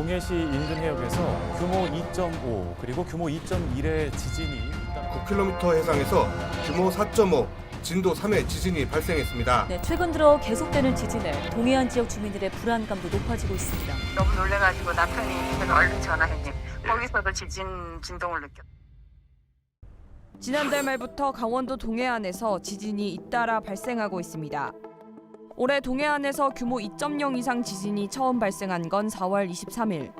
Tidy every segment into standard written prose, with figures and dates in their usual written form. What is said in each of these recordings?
동해시 인근 해역에서 규모 2.5 그리고 규모 2.1의 지진이 잇따라 9km 해상에서 규모 4.5, 진도 3의 지진이 발생했습니다. 네, 최근 들어 계속되는 지진에 동해안 지역 주민들의 불안감도 높아지고 있습니다. 너무 놀래가지고 남편이 제가 얼른 전화했니. 거기서도 진동을 느꼈. 지난달 말부터 강원도 동해안에서 지진이 잇따라 발생하고 있습니다. 올해 동해안에서 규모 2.0 이상 지진이 처음 발생한 건 4월 23일.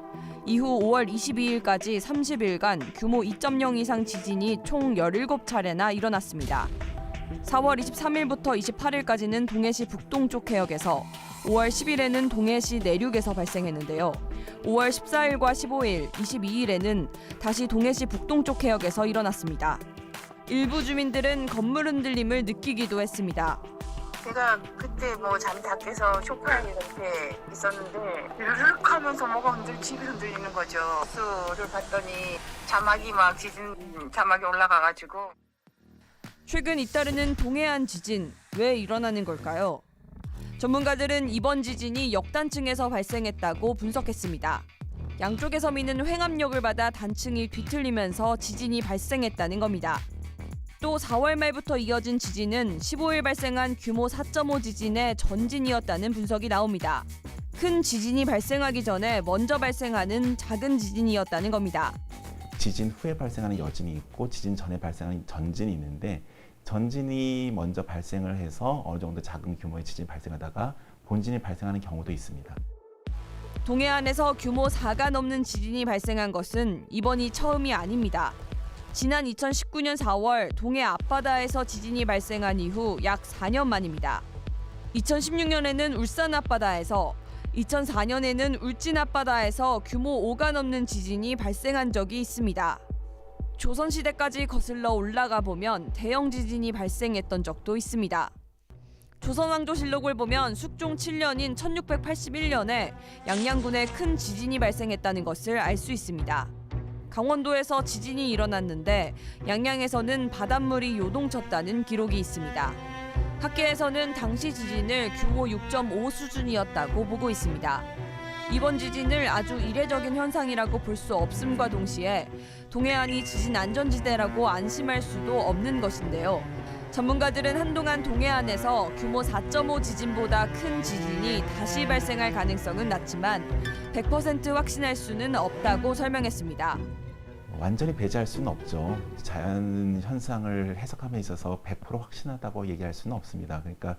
이후 5월 22일까지 30일간 규모 2.0 이상 지진이 총 17차례나 일어났습니다. 4월 23일부터 28일까지는 동해시 북동쪽 해역에서, 5월 10일에는 동해시 내륙에서 발생했는데요. 5월 14일과 15일, 22일에는 다시 동해시 북동쪽 해역에서 일어났습니다. 일부 주민들은 건물 흔들림을 느끼기도 했습니다. 제가 그때 뭐 잠이 다 깨서 쇼파에 이렇게 있었는데 르륵 하면서 뭐가 집이 흔들리는 거죠. 수를 봤더니 자막이 막 지진 자막이 올라가가지고. 최근 잇따르는 동해안 지진, 왜 일어나는 걸까요? 전문가들은 이번 지진이 역단층에서 발생했다고 분석했습니다. 양쪽에서 미는 횡압력을 받아 단층이 뒤틀리면서 지진이 발생했다는 겁니다. 또 4월 말부터 이어진 지진은 15일 발생한 규모 4.5 지진의 전진이었다는 분석이 나옵니다. 큰 지진이 발생하기 전에 먼저 발생하는 작은 지진이었다는 겁니다. 지진 후에 발생하는 여진이 있고 지진 전에 발생하는 전진이 있는데, 전진이 먼저 발생을 해서 어느 정도 작은 규모의 지진이 발생하다가 본진이 발생하는 경우도 있습니다. 동해안에서 규모 4가 넘는 지진이 발생한 것은 이번이 처음이 아닙니다. 지난 2019년 4월 동해 앞바다에서 지진이 발생한 이후 약 4년 만입니다. 2016년에는 울산 앞바다에서, 2004년에는 울진 앞바다에서 규모 5가 넘는 지진이 발생한 적이 있습니다. 조선시대까지 거슬러 올라가 보면 대형 지진이 발생했던 적도 있습니다. 조선왕조실록을 보면 숙종 7년인 1681년에 양양군에 큰 지진이 발생했다는 것을 알 수 있습니다. 강원도에서 지진이 일어났는데 양양에서는 바닷물이 요동쳤다는 기록이 있습니다. 학계에서는 당시 지진을 규모 6.5 수준이었다고 보고 있습니다. 이번 지진을 아주 이례적인 현상이라고 볼 수 없음과 동시에 동해안이 지진 안전지대라고 안심할 수도 없는 것인데요. 전문가들은 한동안 동해안에서 규모 4.5 지진보다 큰 지진이 다시 발생할 가능성은 낮지만 100% 확신할 수는 없다고 설명했습니다. 완전히 배제할 수는 없죠. 자연 현상을 해석함에 있어서 100% 확신하다고 얘기할 수는 없습니다. 그러니까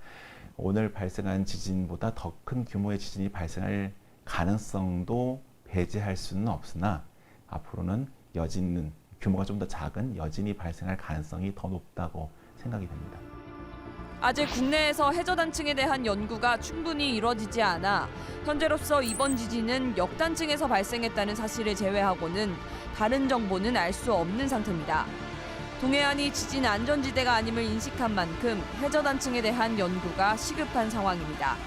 오늘 발생한 지진보다 더 큰 규모의 지진이 발생할 가능성도 배제할 수는 없으나 앞으로는 여진은 규모가 좀 더 작은 여진이 발생할 가능성이 더 높다고 생각이 됩니다. 아직 국내에서 해저단층에 대한 연구가 충분히 이루어지지 않아 현재로서 이번 지진은 역단층에서 발생했다는 사실을 제외하고는 다른 정보는 알 수 없는 상태입니다. 동해안이 지진 안전지대가 아님을 인식한 만큼 해저단층에 대한 연구가 시급한 상황입니다.